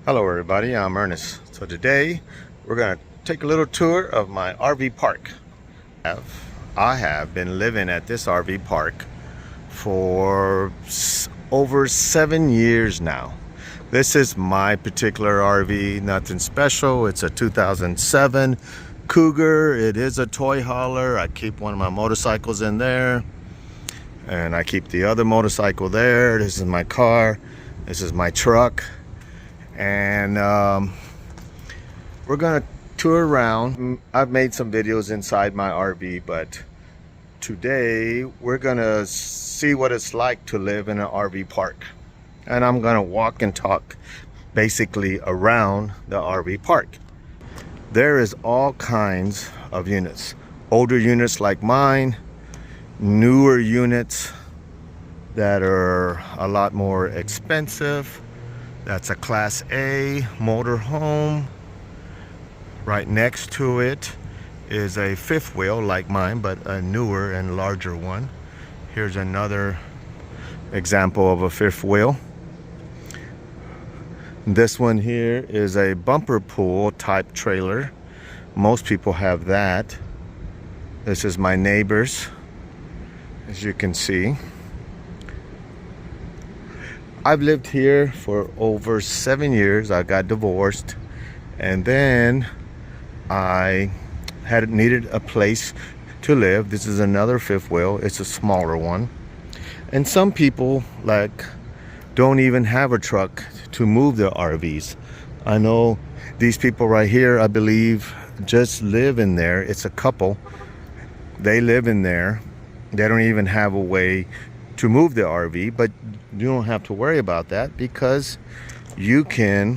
Hello everybody, I'm Ernest. So today we're going to take a little tour of my RV park. I have been living at this RV park for over 7 years now. This is my particular RV, nothing special. It's a 2007 Cougar. It is a toy hauler. I keep one of my motorcycles in there and I keep the other motorcycle there. This is my car. This is my truck. And we're gonna tour around. I've made some videos inside my RV, but today we're gonna see what it's like to live in an RV park, and I'm gonna walk and talk basically around the RV park. There is all kinds of units, older units like mine, newer units that are a lot more expensive. That's a Class A motor home. Right next to it is a fifth wheel like mine, but a newer and larger one. Here's another example of a fifth wheel. This one here is a bumper pool type trailer. Most people have that. This is my neighbor's, as you can see. I've lived here for over 7 years. I got divorced, and then I needed a place to live. This is another fifth wheel. It's a smaller one. And some people don't even have a truck to move their RVs. I know these people right here, I believe, just live in there. It's a couple. They live in there. They don't even have a way to move the RV, but you don't have to worry about that because there's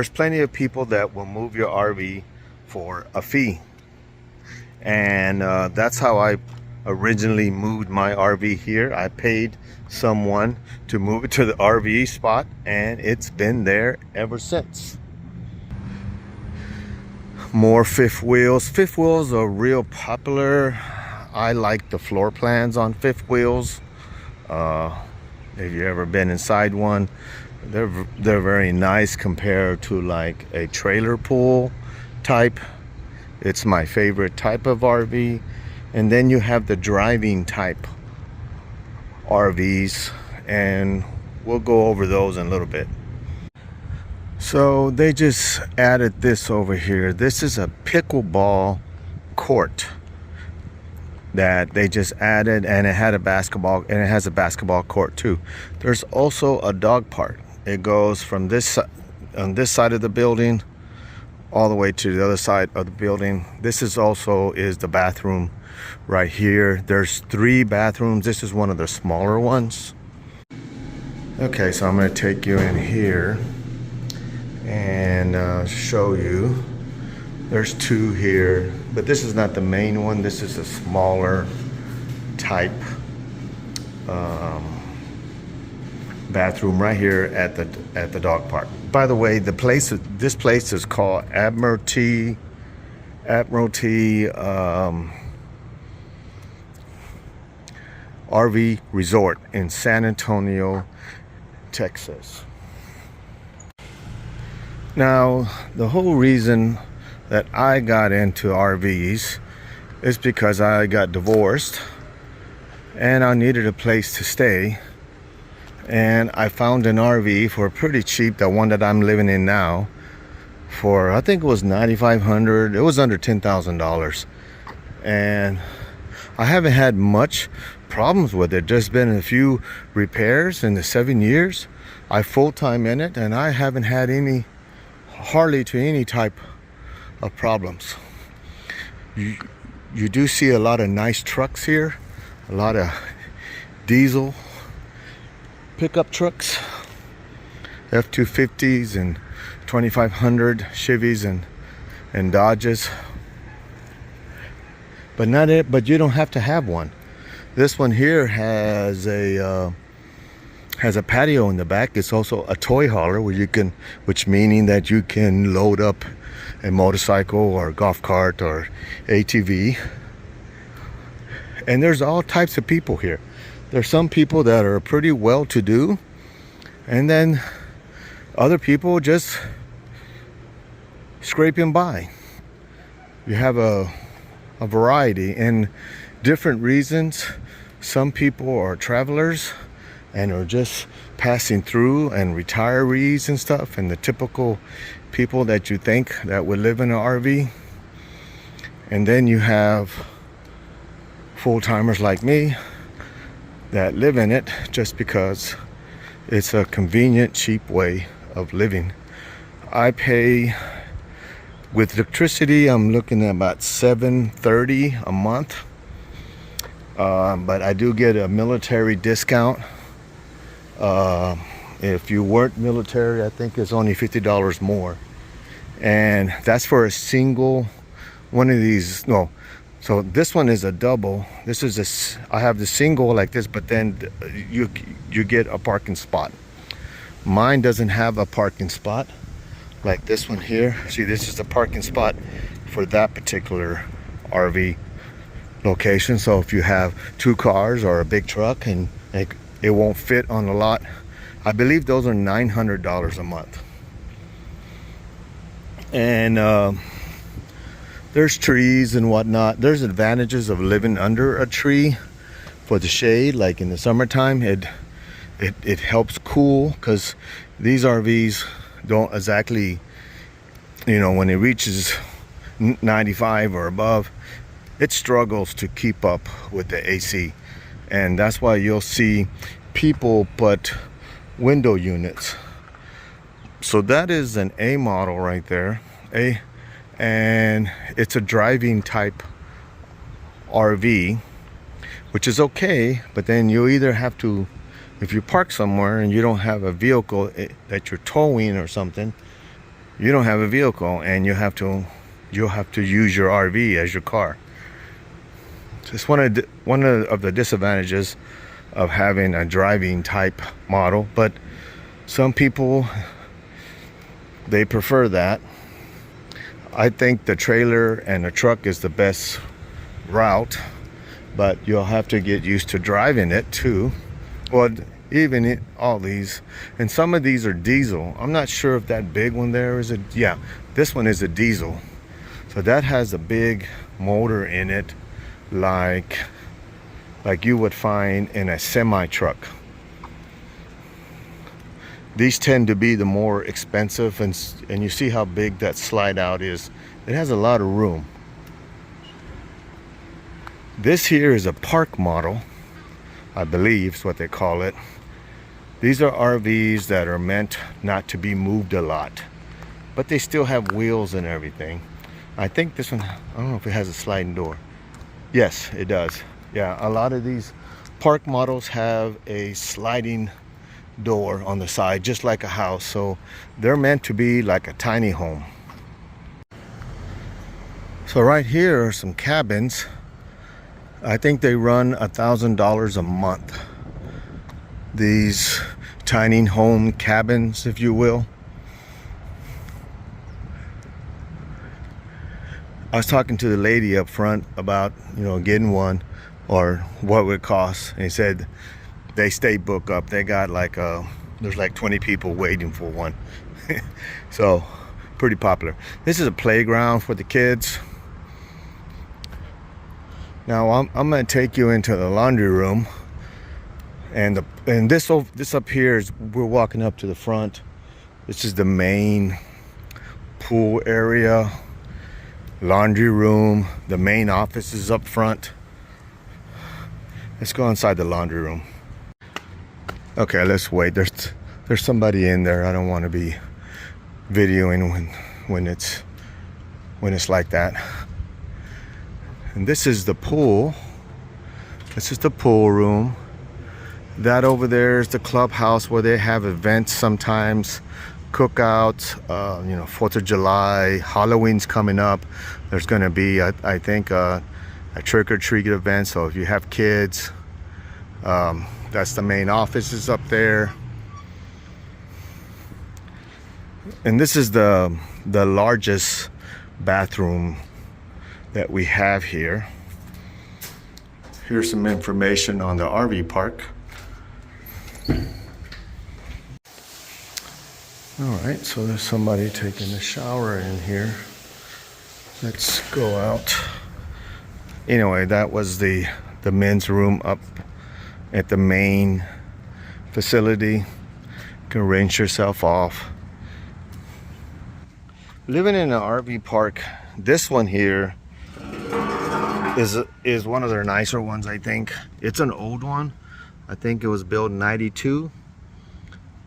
plenty of people that will move your RV for a fee. And that's how I originally moved my RV here. I paid someone to move it to the RV spot, and it's been there ever since. More fifth wheels. Fifth wheels are real popular. I like the floor plans on fifth wheels. If you've ever been inside one, they're very nice compared to like a trailer pool type. It's my favorite type of RV. And then you have the driving type RVs, and we'll go over those in a little bit. So they just added this over here. This is a pickleball court that they just added, and it has a basketball court too. There's also a dog park. It goes from on this side of the building all the way to the other side of the building. This is the bathroom right here. There's 3 bathrooms. This is one of the smaller ones. Okay, so I'm going to take you in here and show you. There's 2 here, but this is not the main one. This is a smaller type bathroom right here at the dog park. By the way, this place is called Admiralty RV Resort in San Antonio, Texas. Now, the whole reason that I got into RVs is because I got divorced and I needed a place to stay, and I found an RV for pretty cheap, the one that I'm living in now, for I think it was $9,500. It was under $10,000, and I haven't had much problems with it. There's been a few repairs in the 7 years I full-time in it, and I haven't had hardly any type of problems. You do see a lot of nice trucks here, a lot of diesel pickup trucks, F-250s and 2500 Chevys and Dodges, but you don't have to have one. This one here has a patio in the back. It's also a toy hauler which meaning that you can load up a motorcycle or a golf cart or ATV. And there's all types of people here. There's some people that are pretty well-to-do, and then Other people just scraping by. You have a variety and different reasons. Some people are travelers and are just passing through, and retirees and stuff, and the typical people that you think that would live in an RV. And then you have full-timers like me that live in it just because it's a convenient, cheap way of living. I pay with electricity, I'm looking at about $730 a month, but I do get a military discount. If you weren't military, I think it's only $50 more, and that's for a single one of these. No, so this one is a double. This is I have the single like this, but then you get a parking spot. Mine doesn't have a parking spot like this one here. See, this is the parking spot for that particular RV location. So if you have 2 cars or a big truck and it won't fit on the lot, I believe those are $900 a month. And there's trees and whatnot. There's advantages of living under a tree for the shade. Like in the summertime, it helps cool, because these RVs don't exactly, you know, when it reaches 95 or above, it struggles to keep up with the AC. And that's why you'll see people put window units. So that is an A model right there, and it's a driving type RV, which is okay. But then you either have to, if you park somewhere and you don't have a vehicle that you're towing or something, you don't have a vehicle, and you'll have to use your RV as your car. So it's one of the disadvantages of having a driving type model. But some people, they prefer that. I think the trailer and the truck is the best route, but you'll have to get used to driving it too. Well, even all these, and some of these are diesel. I'm not sure if that big one there is yeah, this one is a diesel. So that has a big motor in it, like you would find in a semi truck. These tend to be the more expensive, and you see how big that slide out is. It has a lot of room. This here is a park model, I believe is what they call it. These are RVs that are meant not to be moved a lot, but they still have wheels and everything. I think this one, I don't know if it has a sliding door. Yes, it does. Yeah, a lot of these park models have a sliding door on the side, just like a house. So they're meant to be like a tiny home. So right here are some cabins. I think they run $1,000 a month. These tiny home cabins, if you will. I was talking to the lady up front about, you know, getting one or what it would cost. And he said they stay booked up. They got like there's like 20 people waiting for one. So pretty popular. This is a playground for the kids. Now I'm gonna take you into the laundry room, and this up here is, we're walking up to the front. This is the main pool area, laundry room. The main office is up front. Let's go inside the laundry room. Okay, let's wait. There's somebody in there. I don't want to be videoing when it's like that. And this is the pool. This is the pool room. That over there is the clubhouse where they have events sometimes, cookouts, you know, 4th of July, Halloween's coming up. There's going to be, I think, a trick-or-treat event. So if you have kids, that's the main office is up there. And this is the largest bathroom that we have here. Here's some information on the RV park. All right, so there's somebody taking a shower in here. Let's go out. Anyway, that was the men's room up at the main facility. You can rinse yourself off. Living in an RV park, this one here is one of their nicer ones, I think. It's an old one. I think it was built in '92.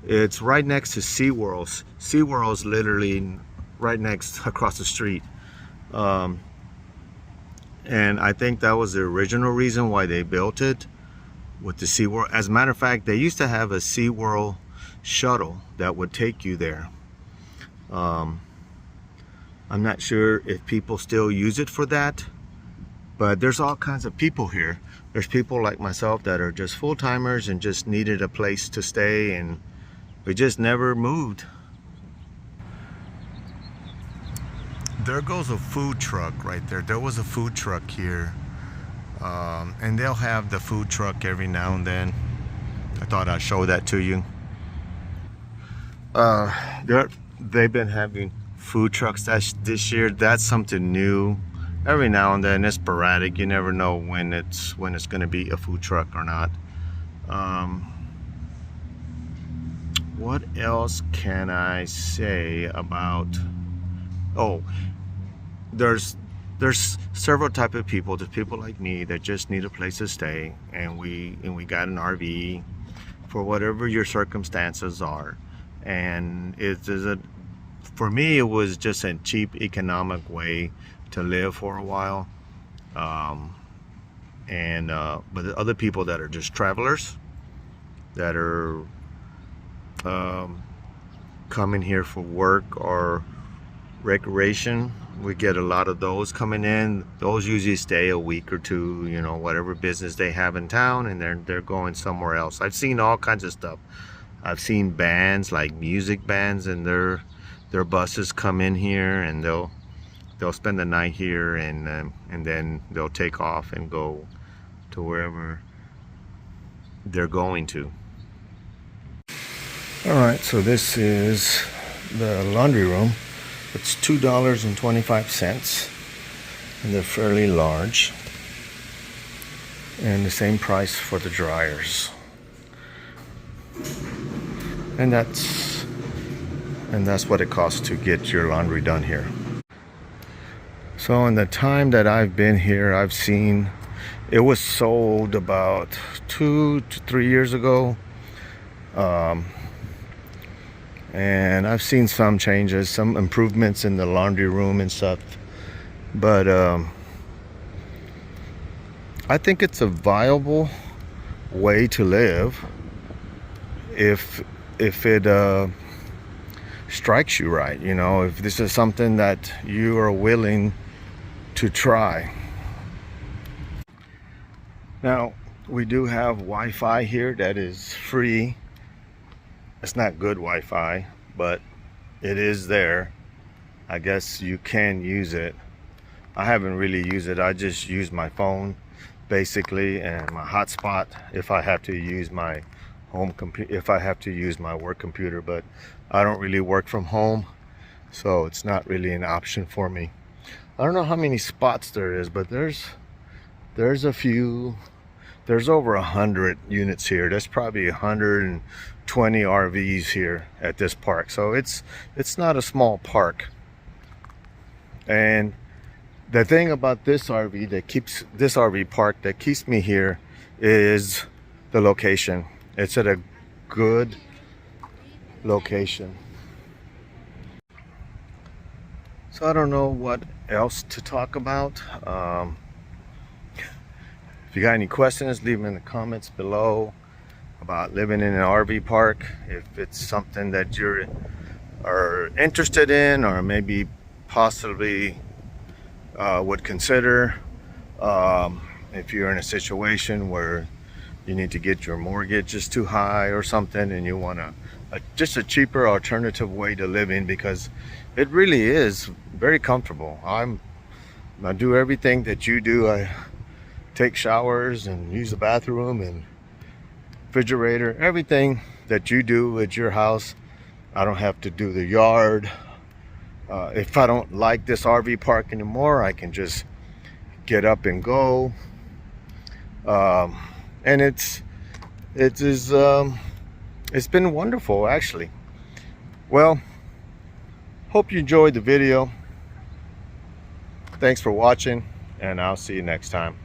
It's right next to SeaWorld. SeaWorld's literally right next, across the street. And I think that was the original reason why they built it, with the SeaWorld. As a matter of fact, they used to have a SeaWorld shuttle that would take you there. I'm not sure if people still use it for that, but there's all kinds of people here. There's people like myself that are just full-timers and just needed a place to stay, and we just never moved. There goes a food truck right there. There was a food truck here, and they'll have the food truck every now and then. I thought I'd show that to you. They've been having food trucks this year. That's something new. Every now and then, it's sporadic. You never know when it's going to be a food truck or not. What else can I say about? Oh, there's several type of people. There's people like me that just need a place to stay, and we got an RV for whatever your circumstances are. And for me, it was just a cheap, economic way to live for a while. But the other people that are just travelers, that are coming here for work or recreation, we get a lot of those coming in. Those usually stay a week or two, you know, whatever business they have in town, and they're going somewhere else. I've seen all kinds of stuff. I've seen bands, like music bands, and their buses come in here, and they'll spend the night here, and then they'll take off and go to wherever they're going to. All right, so this is the laundry room. It's $2.25, and they're fairly large, and the same price for the dryers. And that's what it costs to get your laundry done here. So in the time that I've been here, I've seen it was sold about 2 to 3 years ago. And I've seen some changes, some improvements in the laundry room and stuff. But I think it's a viable way to live if it strikes you right. You know, if this is something that you are willing to try. Now, we do have Wi-Fi here that is free. It's not good Wi-Fi, but it is there. I guess you can use it. I haven't really used it. I just use my phone basically, and my hotspot if I have to use my home computer, if I have to use my work computer. But I don't really work from home, so it's not really an option for me. I don't know how many spots there is, but there's a few. There's over 100 units here. There's probably 120 RVs here at this park. So it's not a small park. And the thing about this RV park that keeps me here is the location. It's at a good location. So I don't know what else to talk about. If you got any questions, leave them in the comments below about living in an RV park. If it's something that you are interested in, or maybe possibly would consider, if you're in a situation where you need to get your mortgage is too high or something, and you want just a cheaper alternative way to live in, because it really is very comfortable. I do everything that you do. I take showers and use the bathroom and refrigerator, everything that you do at your house. I don't have to do the yard. If I don't like this RV park anymore, I can just get up and go. And it's been wonderful, actually. Well, hope you enjoyed the video. Thanks for watching, and I'll see you next time.